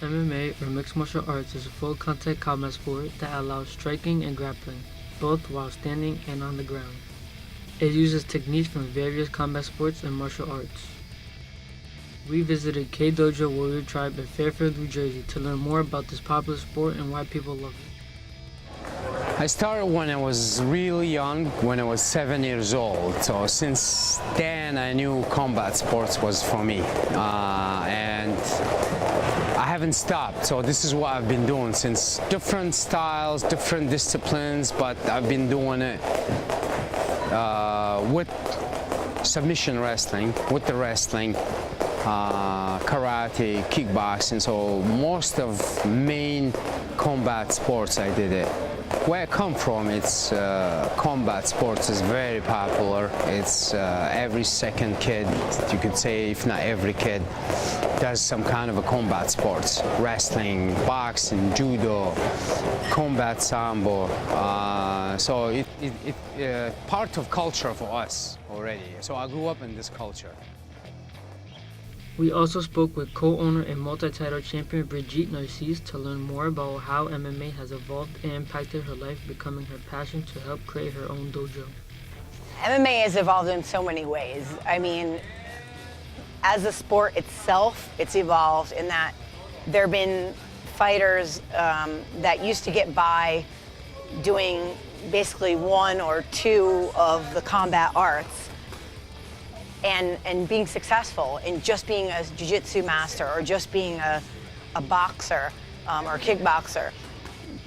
MMA, or mixed martial arts, is a full-contact combat sport that allows striking and grappling, both while standing and on the ground. It uses techniques from various combat sports and martial arts. We visited Dojo Warrior Tribe in Fairfield, New Jersey to learn more about this popular sport and why people love it. I started when I was really young, when I was 7 years old. So since then I knew combat sports was for me. And I haven't stopped. So this is what I've been doing since. Different styles, different disciplines, but I've been doing it with submission wrestling, with the wrestling, karate, kickboxing. So most of main combat sports I did it. Where I come from, it's combat sports is very popular. It's every second kid, you could say, if not every kid, does some kind of a combat sports. Wrestling, boxing, judo, combat sambo. So it's part of culture for us already. So I grew up in this culture. We also spoke with co-owner and multi-title champion Brigitte Narcisse to learn more about how MMA has evolved and impacted her life, becoming her passion to help create her own dojo. MMA has evolved in so many ways. I mean, as a sport itself, it's evolved in that there have been fighters that used to get by doing basically one or two of the combat arts and being successful in just being a jiu-jitsu master or just being a boxer or kickboxer.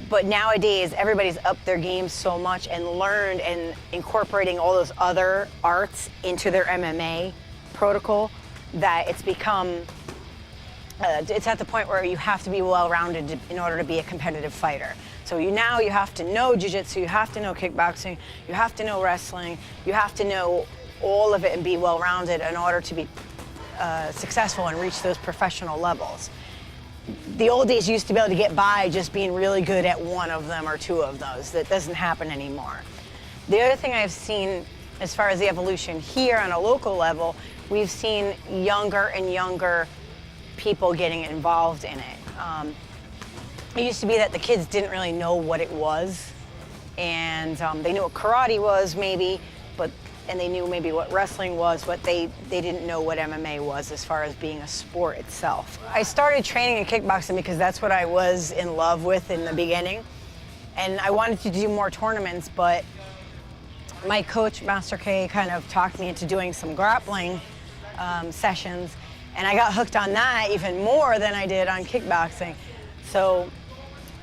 But nowadays, everybody's upped their game so much and learned and incorporating all those other arts into their MMA protocol that it's become, it's at the point where you have to be well-rounded in order to be a competitive fighter. So now you have to know jiu-jitsu, you have to know kickboxing, you have to know wrestling, you have to know all of it and be well-rounded in order to be successful and reach those professional levels. The old days used to be able to get by just being really good at one of them or two of those. That doesn't happen anymore. The other thing I've seen as far as the evolution here on a local level, we've seen younger and younger people getting involved in it. It used to be that the kids didn't really know what it was, and they knew what karate was maybe, and they knew maybe what wrestling was, but they didn't know what MMA was as far as being a sport itself. I started training in kickboxing because that's what I was in love with in the beginning. And I wanted to do more tournaments, but my coach, Master K, kind of talked me into doing some grappling sessions, and I got hooked on that even more than I did on kickboxing. So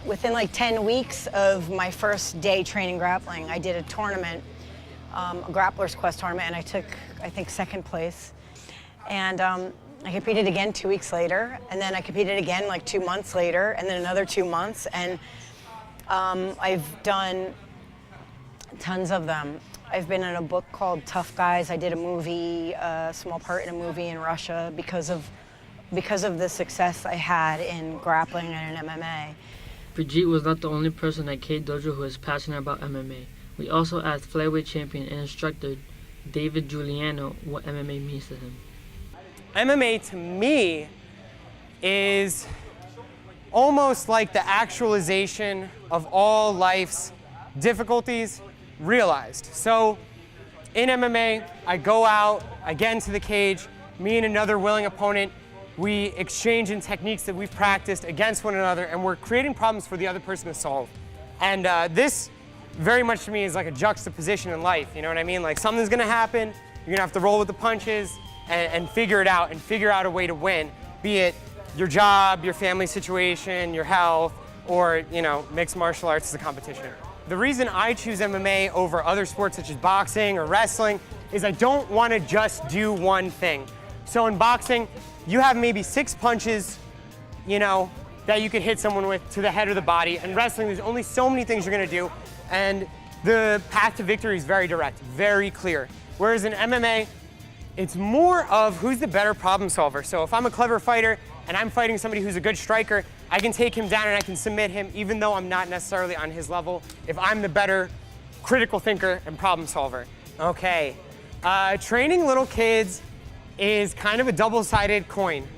within like 10 weeks of my first day training grappling, I did a tournament, a Grappler's Quest tournament, and I took, I think, second place. And I competed again 2 weeks later, and then I competed again like 2 months later, and then another 2 months, and I've done tons of them. I've been in a book called Tough Guys. I did a movie, a small part in a movie in Russia because of the success I had in grappling and in MMA. Brigitte was not the only person at Dojo who is passionate about MMA. We also asked flyweight champion and instructor David Giuliano what MMA means to him. MMA to me is almost like the actualization of all life's difficulties realized. So in MMA, I go out, I get into the cage, me and another willing opponent, we exchange in techniques that we've practiced against one another, and we're creating problems for the other person to solve. And this very much to me is like a juxtaposition in life, you know what I mean? Like something's gonna happen, you're gonna have to roll with the punches and figure it out and figure out a way to win, be it your job, your family situation, your health, or, you know, mixed martial arts as a competition. The reason I choose MMA over other sports such as boxing or wrestling is I don't want to just do one thing. So in boxing, you have maybe 6 punches, you know, that you could hit someone with to the head or the body. And wrestling, there's only so many things you're gonna do, and the path to victory is very direct, very clear. Whereas in MMA, it's more of who's the better problem solver. So if I'm a clever fighter and I'm fighting somebody who's a good striker, I can take him down and I can submit him even though I'm not necessarily on his level if I'm the better critical thinker and problem solver. Okay, training little kids is kind of a double-sided coin.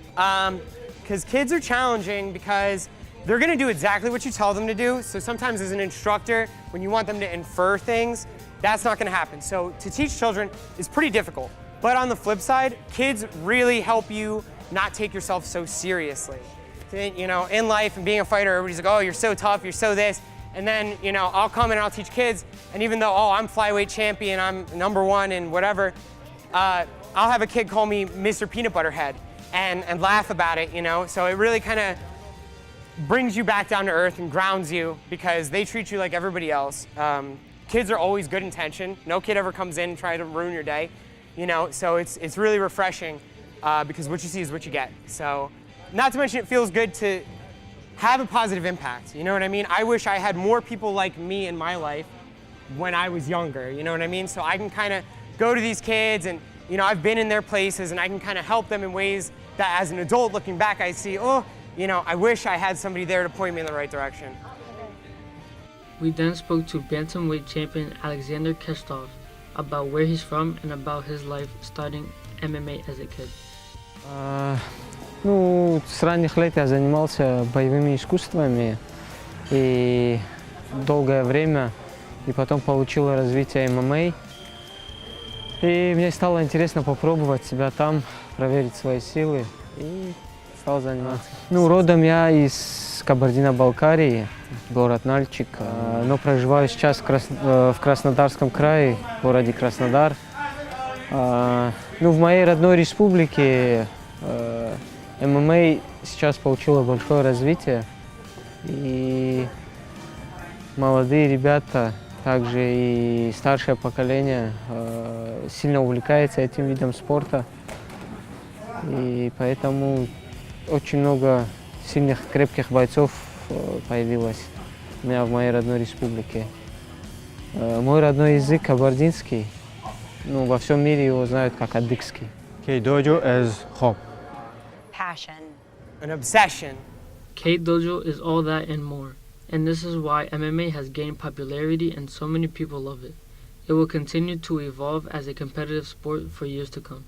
because kids are challenging because they're gonna do exactly what you tell them to do. So sometimes as an instructor, when you want them to infer things, that's not gonna happen. So to teach children is pretty difficult. But on the flip side, kids really help you not take yourself so seriously. You know, in life and being a fighter, everybody's like, oh, you're so tough, you're so this. And then, you know, I'll come and I'll teach kids, and even though, oh, I'm flyweight champion, I'm #1 and whatever, I'll have a kid call me Mr. Peanut Butter Head and laugh about it, you know? So it really kind of brings you back down to earth and grounds you because they treat you like everybody else. Kids are always good intention. No kid ever comes in and tries to ruin your day, you know? So it's really refreshing because what you see is what you get. So, not to mention it feels good to have a positive impact, you know what I mean? I wish I had more people like me in my life when I was younger, you know what I mean? So I can kind of go to these kids and, you know, I've been in their places and I can kind of help them in ways that as an adult looking back, I see, oh, you know, I wish I had somebody there to point me in the right direction. We then spoke to bantamweight champion Alexander Kestov about where he's from and about his life starting MMA as a kid. Ну, с ранних лет я занимался боевыми искусствами и долгое время, и потом получил развитие ММА. И мне стало интересно попробовать себя там, проверить свои силы, и стал заниматься. Ну, родом я из Кабардино-Балкарии, город Нальчик, но проживаю сейчас в Краснодарском крае, в городе Краснодар. Ну, в моей родной республике ММА сейчас получила большое развитие, и молодые ребята, также и старшее поколение сильно увлекается этим видом спорта, и поэтому очень много сильных, крепких бойцов появилось у меня в моей родной республике. Мой родной язык кабардинский, ну, во всем мире его знают как адыгский. Dojo is home. Passion. An obsession. Dojo is all that and more, and this is why MMA has gained popularity and so many people love it. It will continue to evolve as a competitive sport for years to come.